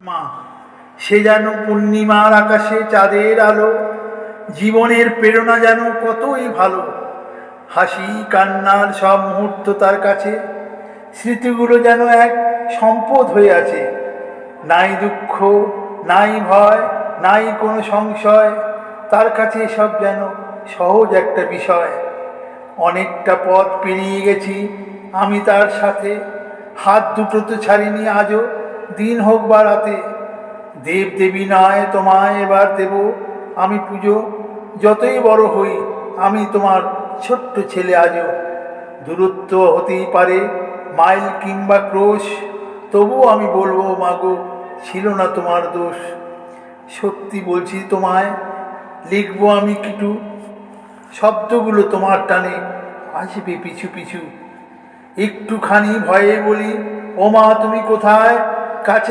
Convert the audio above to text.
মা, সে যেন পূর্ণিমার আকাশে চাঁদের আলো, জীবনের প্রেরণা যেন কতই ভালো। হাসি কান্নার সব মুহূর্ত তার কাছে, স্মৃতিগুলো যেন এক সম্পদ হয়ে আছে। নাই দুঃখ, নাই ভয়, নাই কোনো সংশয়, তার কাছে সব যেন সহজ একটা বিষয়। অনেকটা পথ পেরিয়ে গেছি আমি তার সাথে, হাত দুটো তো ছাড়িনি আজও, দিন হোক বা রাতে। দেব দেবী নয় তোমায় এবার দেব আমি পুজো, যতই বড় হই আমি তোমার ছোট্ট ছেলে আজও। দূরত্ব হতেই পারে মাইল কিংবা ক্রোশ, তবুও আমি বলবো মাগো ছিল না তোমার দোষ। সত্যি বলছি তোমায়, লিখবো আমি কিটু, শব্দগুলো তোমার টানে আসবে পিছু পিছু। একটুখানি ভয়ে বলি, ও মা তুমি কোথায়, কাছে